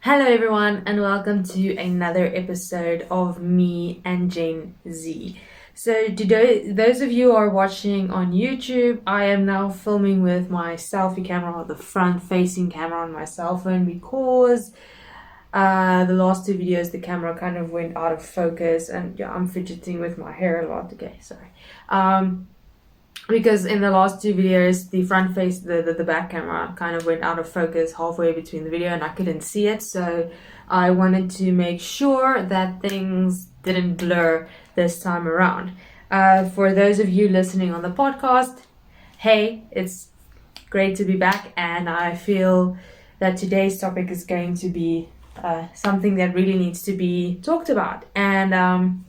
Hello everyone and welcome to another episode of me and Jamesy. So today, those of you who are watching on YouTube, I am now filming with my selfie camera or the front facing camera on my cell phone because the last two videos the camera kind of went out of focus and yeah, I'm fidgeting with my hair a lot. Okay, sorry. Because in the last two videos the front face the back camera kind of went out of focus halfway between the video and I couldn't see it, so I wanted to make sure that things didn't blur this time around. For those of you listening on the podcast, hey, it's great to be back, and I feel that today's topic is going to be something that really needs to be talked about. And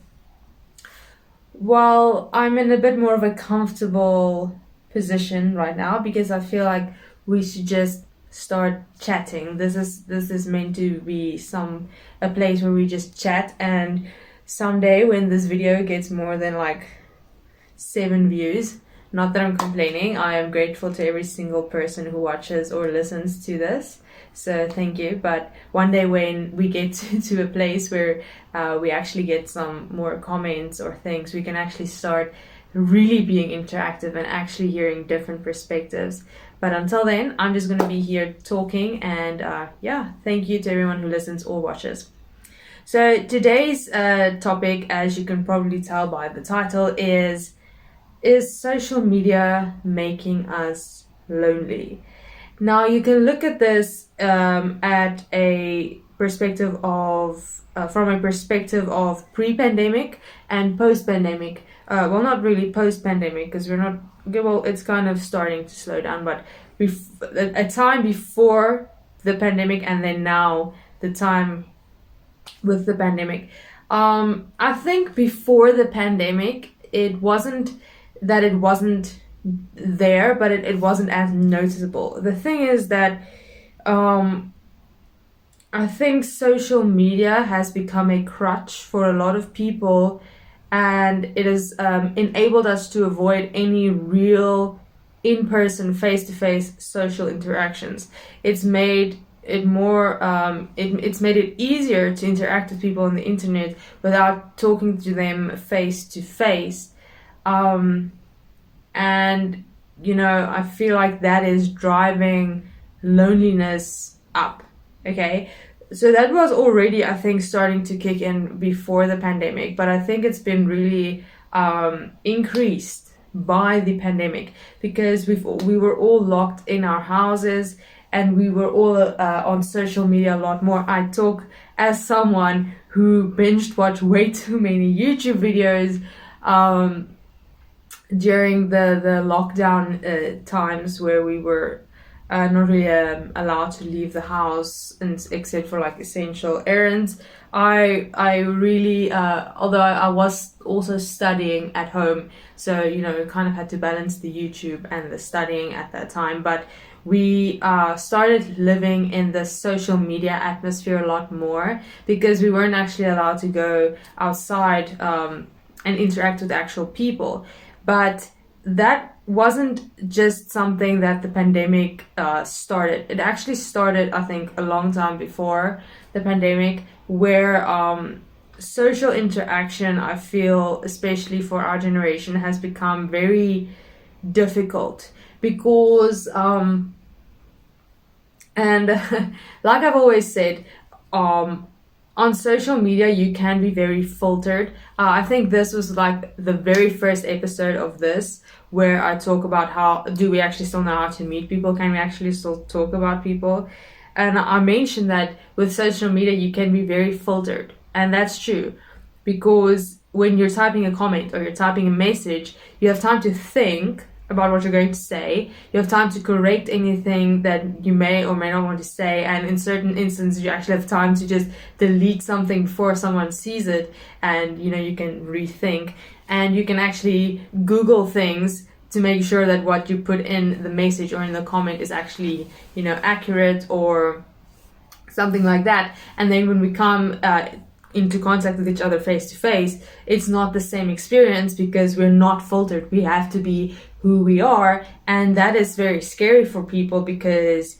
well, I'm in a bit more of a comfortable position right now because I feel like we should just start chatting. This is meant to be a place where we just chat, and someday when this video gets more than like 7 views, not that I'm complaining, I am grateful to every single person who watches or listens to this. So thank you. But one day when we get to a place where we actually get some more comments or things, we can actually start really being interactive and actually hearing different perspectives. But until then, I'm just going to be here talking, and yeah, thank you to everyone who listens or watches. So today's topic, as you can probably tell by the title, is social media making us lonely? Now you can look at this at a perspective of from a perspective of pre-pandemic and post-pandemic. Well, not really post-pandemic because we're not. Well, it's kind of starting to slow down, but a time before the pandemic and then now the time with the pandemic. I think before the pandemic, it wasn't there, but it wasn't as noticeable. The thing is that I think social media has become a crutch for a lot of people, and it has enabled us to avoid any real in-person, face-to-face social interactions. It's made it more it's made it easier to interact with people on the internet without talking to them face to face. And I feel like that is driving loneliness up. Okay, so that was already, I think, starting to kick in before the pandemic, but I think it's been really increased by the pandemic because we were all locked in our houses and we were all on social media a lot more. I talk as someone who binged watched way too many YouTube videos during the lockdown times where we were not really allowed to leave the house, and except for like essential errands. I really although I was also studying at home, so kind of had to balance the YouTube and the studying at that time, but we started living in the social media atmosphere a lot more because we weren't actually allowed to go outside and interact with actual people. But that wasn't just something that the pandemic started. It actually started, I think, a long time before the pandemic, where social interaction, I feel, especially for our generation, has become very difficult because, and like I've always said, on social media, you can be very filtered. I think this was like the very first episode of this where I talk about how do we actually still know how to meet people? Can we actually still talk about people? And I mentioned that with social media, you can be very filtered. And that's true because when you're typing a comment or you're typing a message, you have time to think about what you're going to say. You have time to correct anything that you may or may not want to say, and in certain instances you actually have time to just delete something before someone sees it, and you can rethink, and you can actually Google things to make sure that what you put in the message or in the comment is actually accurate or something like that. And then when we come into contact with each other face to face, it's not the same experience because we're not filtered. We have to be who we are, and that is very scary for people because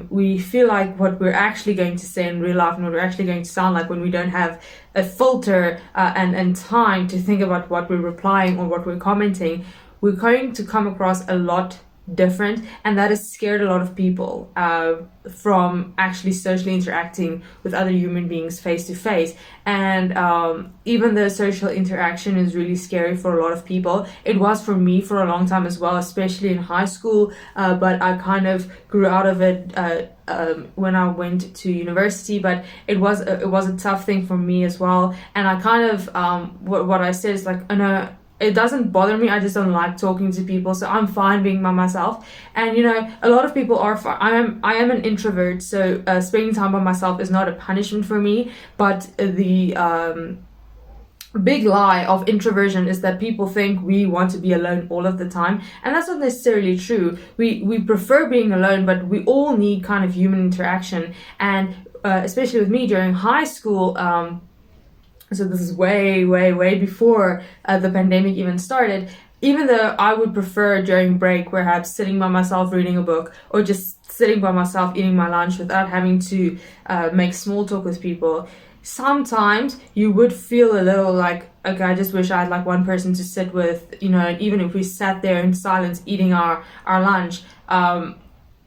we feel like what we're actually going to say in real life and what we're actually going to sound like when we don't have a filter and time to think about what we're replying or what we're commenting, we're going to come across a lot different, and that has scared a lot of people from actually socially interacting with other human beings face to face. And even though social interaction is really scary for a lot of people, it was for me for a long time as well, especially in high school, but I kind of grew out of it when I went to university. But it was a tough thing for me as well, and I kind of what I said is like, oh no, it doesn't bother me, I just don't like talking to people, so I'm fine being by myself. And a lot of people are I am an introvert, so spending time by myself is not a punishment for me. But the big lie of introversion is that people think we want to be alone all of the time, and that's not necessarily true. We prefer being alone, but we all need kind of human interaction. And especially with me during high school, so this is way, way, way before the pandemic even started. Even though I would prefer during break, perhaps sitting by myself reading a book, or just sitting by myself eating my lunch without having to make small talk with people, sometimes you would feel a little like, okay, I just wish I had like one person to sit with, even if we sat there in silence eating our lunch.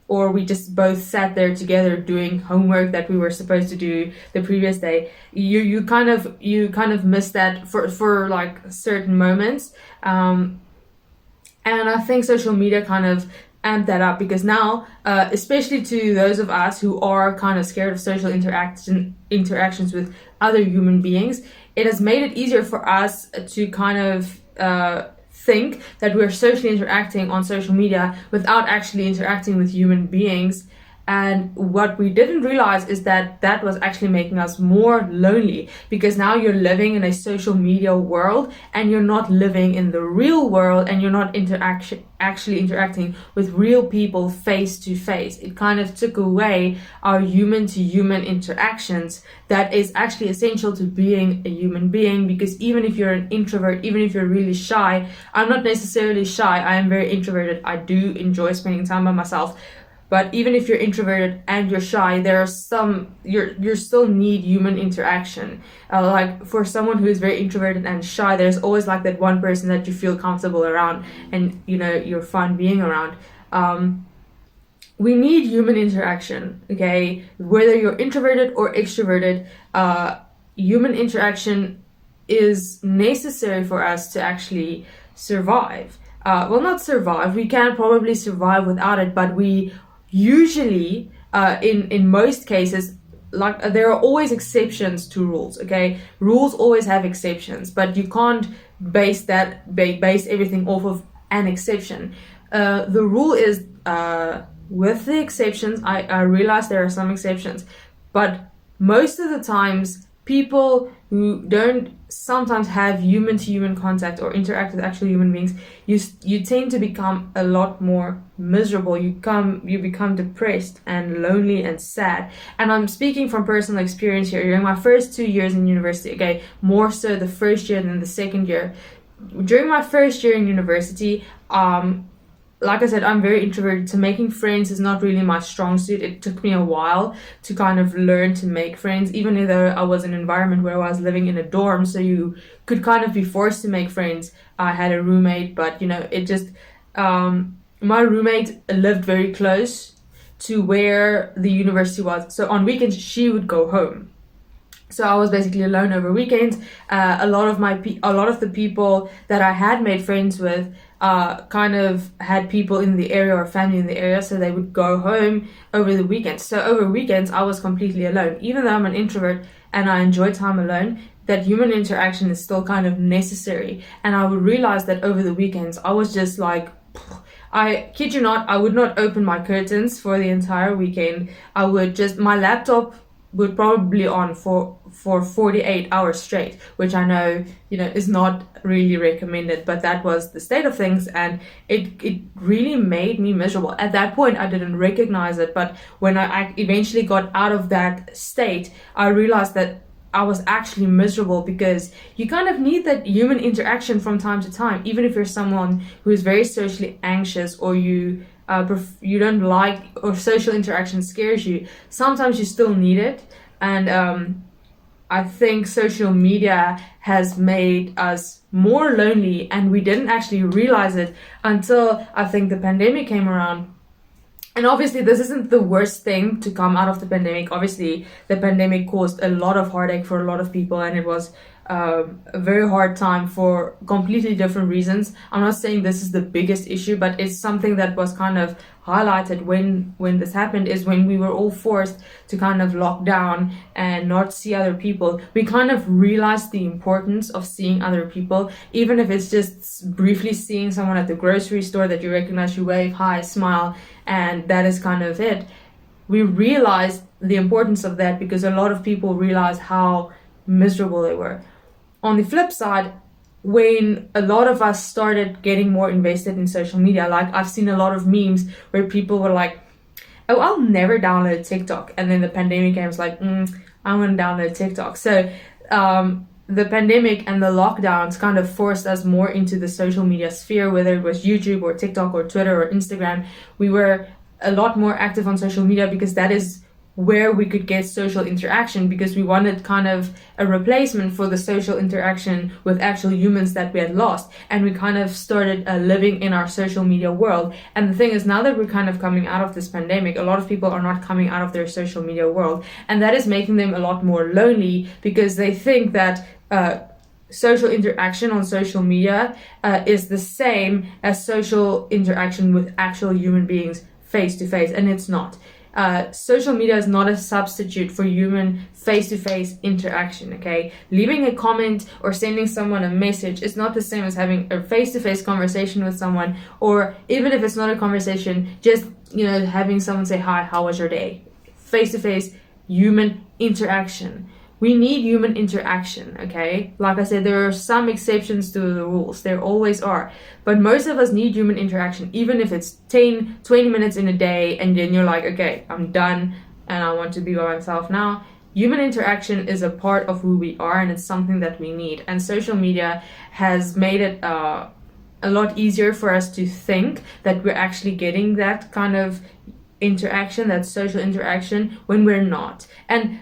Or we just both sat there together doing homework that we were supposed to do the previous day. You kind of miss that for like certain moments. And I think social media kind of amped that up, because now, especially to those of us who are kind of scared of social interactions with other human beings, it has made it easier for us to kind of think that we're socially interacting on social media without actually interacting with human beings. And what we didn't realize is that that was actually making us more lonely, because now you're living in a social media world and you're not living in the real world, and you're not actually interacting with real people face to face. It kind of took away our human to human interactions that is actually essential to being a human being. Because even if you're an introvert, even if you're really shy, I'm not necessarily shy, I am very introverted. I do enjoy spending time by myself. But even if you're introverted and you're shy, there are you still need human interaction. Like for someone who is very introverted and shy, there's always like that one person that you feel comfortable around, and you're fun being around. We need human interaction, okay? Whether you're introverted or extroverted, human interaction is necessary for us to actually survive. Well, not survive. We can probably survive without it, but we usually, in most cases, like there are always exceptions to rules, okay? Rules always have exceptions, but you can't base everything off of an exception. The rule is, with the exceptions, I realize there are some exceptions, but most of the times, people who don't sometimes have human-to-human contact or interact with actual human beings, you tend to become a lot more miserable. You become depressed and lonely and sad. And I'm speaking from personal experience here. During my first 2 years in university, okay, more so the first year than the second year. During my first year in university, like I said, I'm very introverted, so making friends is not really my strong suit. It took me a while to kind of learn to make friends, even though I was in an environment where I was living in a dorm, so you could kind of be forced to make friends. I had a roommate, but it just, my roommate lived very close to where the university was. So on weekends, she would go home. So I was basically alone over weekends. A lot of the people that I had made friends with kind of had people in the area or family in the area, so they would go home over the weekends. So over weekends, I was completely alone. Even though I'm an introvert and I enjoy time alone, that human interaction is still kind of necessary. And I would realize that over the weekends, I was just like, I kid you not, I would not open my curtains for the entire weekend. My laptop would probably on for 48 hours straight, which I know is not really recommended, but that was the state of things, and it really made me miserable. At that point I didn't recognize it, but when I eventually got out of that state, I realized that I was actually miserable, because you kind of need that human interaction from time to time, even if you're someone who is very socially anxious, or you you don't like, or social interaction scares you, sometimes you still need it. And I think social media has made us more lonely, and we didn't actually realize it until I think the pandemic came around. And obviously, this isn't the worst thing to come out of the pandemic. Obviously, the pandemic caused a lot of heartache for a lot of people, and it was a very hard time for completely different reasons. I'm not saying this is the biggest issue, but it's something that was kind of highlighted when this happened, is when we were all forced to kind of lock down and not see other people. We kind of realized the importance of seeing other people, even if it's just briefly seeing someone at the grocery store that you recognize, you wave, hi, smile, and that is kind of it. We realized the importance of that because a lot of people realized how miserable they were. On the flip side, when a lot of us started getting more invested in social media, like I've seen a lot of memes where people were like, oh, I'll never download TikTok. And then the pandemic came, was like, I'm going to download TikTok. So the pandemic and the lockdowns kind of forced us more into the social media sphere, whether it was YouTube or TikTok or Twitter or Instagram. We were a lot more active on social media because that is where we could get social interaction, because we wanted kind of a replacement for the social interaction with actual humans that we had lost. And we kind of started living in our social media world. And the thing is, now that we're kind of coming out of this pandemic, a lot of people are not coming out of their social media world. And that is making them a lot more lonely because they think that social interaction on social media is the same as social interaction with actual human beings face to face, and it's not. Social media is not a substitute for human face-to-face interaction, okay? Leaving a comment or sending someone a message is not the same as having a face-to-face conversation with someone, or even if it's not a conversation, just, having someone say, hi, how was your day? Face-to-face human interaction. We need human interaction, okay? Like I said, there are some exceptions to the rules. There always are. But most of us need human interaction, even if it's 10, 20 minutes in a day, and then you're like, okay, I'm done, and I want to be by myself now. Human interaction is a part of who we are, and it's something that we need. And social media has made it a lot easier for us to think that we're actually getting that kind of interaction, that social interaction, when we're not. And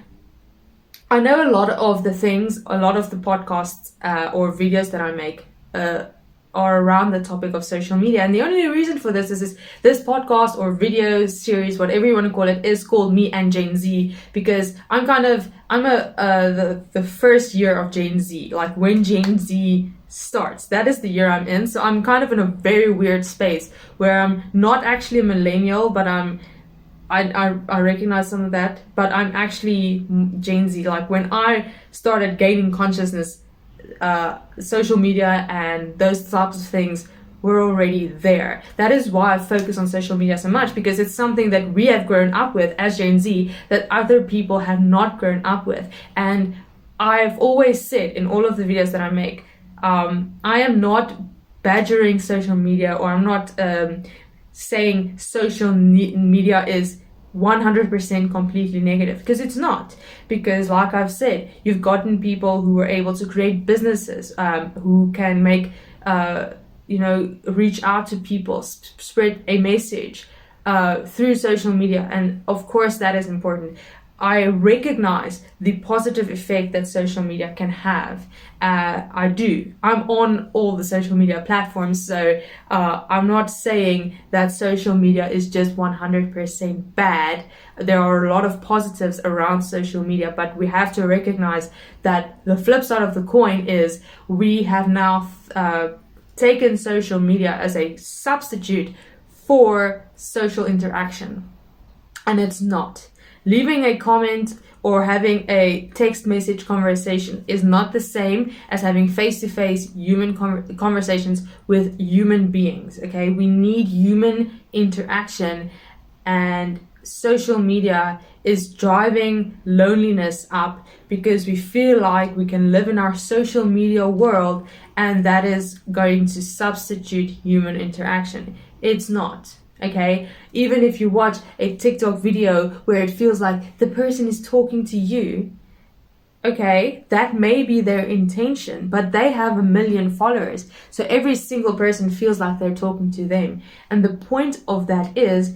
I know a lot of the podcasts or videos that I make are around the topic of social media. And the only reason for this is this podcast or video series, whatever you want to call it, is called Me and Jamesy, because I'm the first year of Gen Z. Like when Gen Z starts, that is the year I'm in. So I'm kind of in a very weird space where I'm not actually a millennial, but I recognize some of that, but I'm actually Gen Z. Like when I started gaining consciousness, social media and those types of things were already there. That is why I focus on social media so much, because it's something that we have grown up with as Gen Z that other people have not grown up with. And I've always said in all of the videos that I make, I am not badgering social media, or I'm not saying social media is 100% completely negative, because it's not. Because like I've said, you've gotten people who are able to create businesses, who can make reach out to people, spread a message through social media, and of course that is important. I recognize the positive effect that social media can have. I do. I'm on all the social media platforms, so I'm not saying that social media is just 100% bad. There are a lot of positives around social media, but we have to recognize that the flip side of the coin is we have now taken social media as a substitute for social interaction, and it's not. Leaving a comment or having a text message conversation is not the same as having face-to-face human conversations with human beings, okay? We need human interaction, and social media is driving loneliness up because we feel like we can live in our social media world and that is going to substitute human interaction. It's not. Okay, even if you watch a TikTok video where it feels like the person is talking to you, okay, that may be their intention, but they have 1 million followers. So every single person feels like they're talking to them. And the point of that is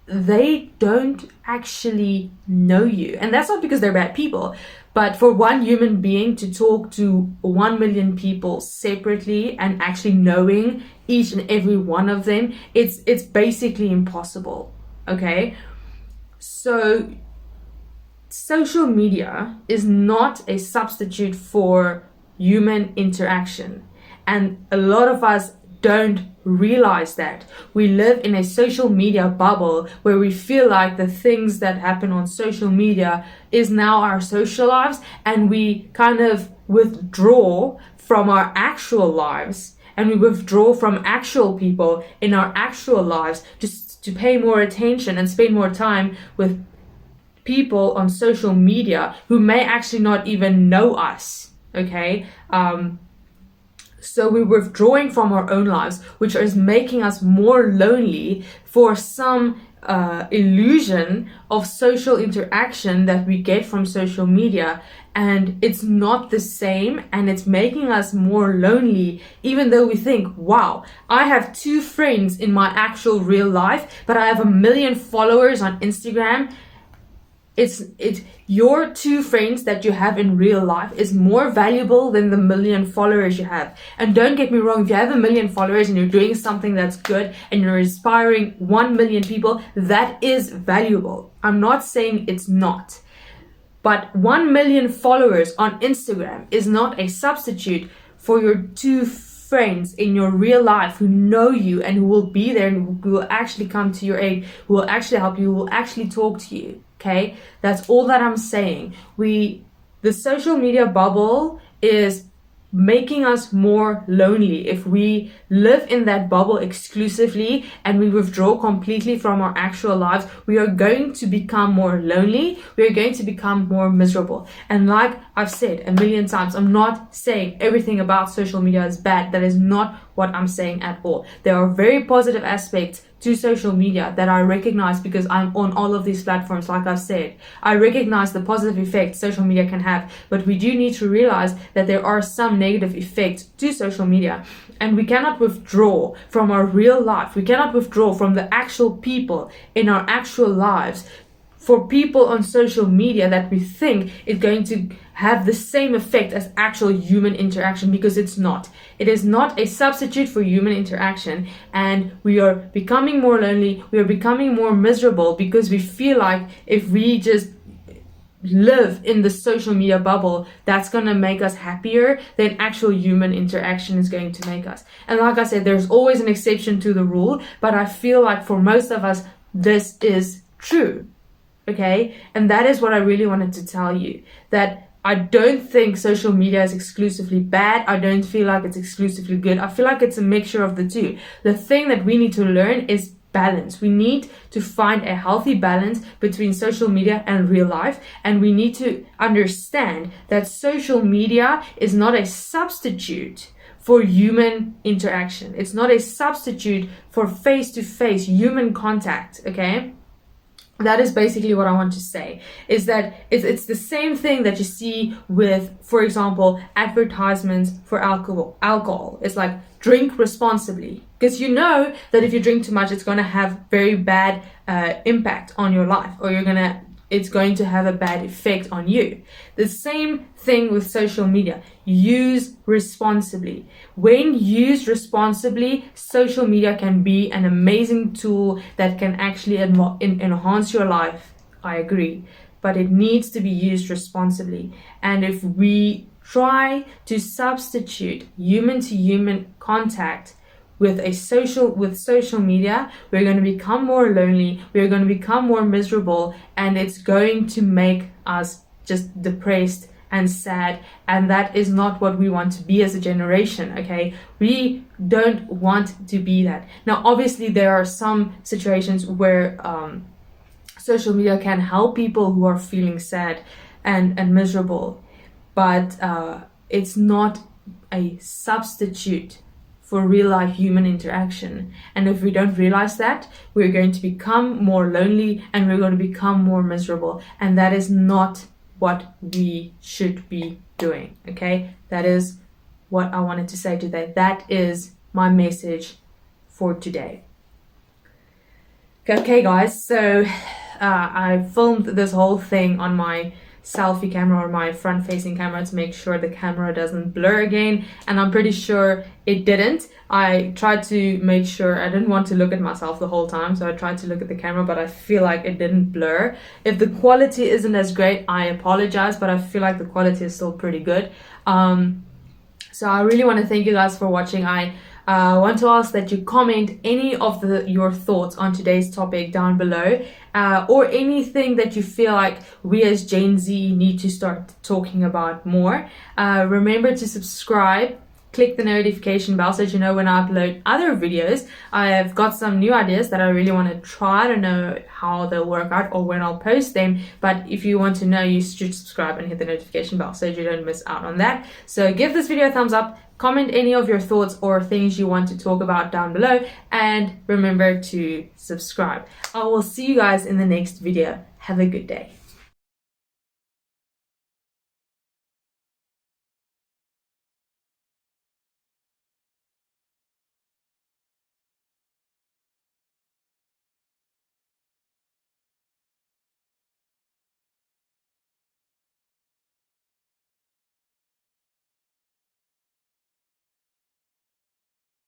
they don't actually know you. And that's not because they're bad people, but for one human being to talk to 1 million people separately and actually knowing each and every one of them, it's basically impossible. Okay? So social media is not a substitute for human interaction. And a lot of us don't realize that. We live in a social media bubble where we feel like the things that happen on social media is now our social lives, and we kind of withdraw from our actual lives, and we withdraw from actual people in our actual lives just to pay more attention and spend more time with people on social media who may actually not even know us. Okay? So we're withdrawing from our own lives, which is making us more lonely for some illusion of social interaction that we get from social media. And it's not the same, and it's making us more lonely, even though we think, wow, I have 2 friends in my actual real life, but I have 1 million followers on Instagram. It's your 2 friends that you have in real life is more valuable than the 1 million followers you have. And don't get me wrong, if you have 1 million followers and you're doing something that's good and you're inspiring 1 million people, that is valuable. I'm not saying it's not. But 1 million followers on Instagram is not a substitute for your 2 friends in your real life who know you and who will be there and who will actually come to your aid, who will actually help you, who will actually talk to you. Okay, that's all that I'm saying. The social media bubble is making us more lonely. If we live in that bubble exclusively and we withdraw completely from our actual lives, we are going to become more lonely. We are going to become more miserable. And like I've said 1 million times, I'm not saying everything about social media is bad. That is not what I'm saying at all. There are very positive aspects to social media that I recognize because I'm on all of these platforms. Like I've said, I recognize the positive effects social media can have, but we do need to realize that there are some negative effects to social media, and we cannot withdraw from our real life. We cannot withdraw from the actual people in our actual lives for people on social media that we think is going to have the same effect as actual human interaction, because it's not. It is not a substitute for human interaction, and we are becoming more lonely, we are becoming more miserable because we feel like if we just live in the social media bubble, that's going to make us happier than actual human interaction is going to make us. And like I said, there's always an exception to the rule, but I feel like for most of us, this is true. Okay? And that is what I really wanted to tell you, that I don't think social media is exclusively bad. I don't feel like it's exclusively good. I feel like it's a mixture of the two. The thing that we need to learn is balance. We need to find a healthy balance between social media and real life. And we need to understand that social media is not a substitute for human interaction. It's not a substitute for face-to-face human contact, okay? That is basically what I want to say, is that it's the same thing that you see with, for example, advertisements for alcohol. It's like, drink responsibly. Because you know that if you drink too much, it's going to have very bad impact on your life, or it's going to have a bad effect on you. The same thing with social media. Use responsibly. When used responsibly, social media can be an amazing tool that can actually enhance your life. I agree. But it needs to be used responsibly. And if we try to substitute human-to-human contact with social media, we're going to become more lonely, we're going to become more miserable, and it's going to make us just depressed and sad, and that is not what we want to be as a generation. Okay, we don't want to be that. Now obviously there are some situations where social media can help people who are feeling sad and miserable, but it's not a substitute for real life human interaction. And if we don't realize that, we're going to become more lonely and we're going to become more miserable, and that is not what we should be doing. Okay, that is what I wanted to say today. That is my message for today. Okay guys, so I filmed this whole thing on my selfie camera or my front facing camera to make sure the camera doesn't blur again, and I'm pretty sure it didn't. I tried to make sure I didn't want to look at myself the whole time, so I tried to look at the camera, but I feel like it didn't blur. If the quality isn't as great, I apologize, but I feel like the quality is still pretty good. So I really want to thank you guys for watching. I want to ask that you comment any of your thoughts on today's topic down below, or anything that you feel like we as Gen Z need to start talking about more. Remember to subscribe, click the notification bell so that you know when I upload other videos. I have got some new ideas that I really want to try. I don't know how they'll work out or when I'll post them, but if you want to know, you should subscribe and hit the notification bell so that you don't miss out on that. So give this video a thumbs up, comment any of your thoughts or things you want to talk about down below, and remember to subscribe. I will see you guys in the next video. Have a good day.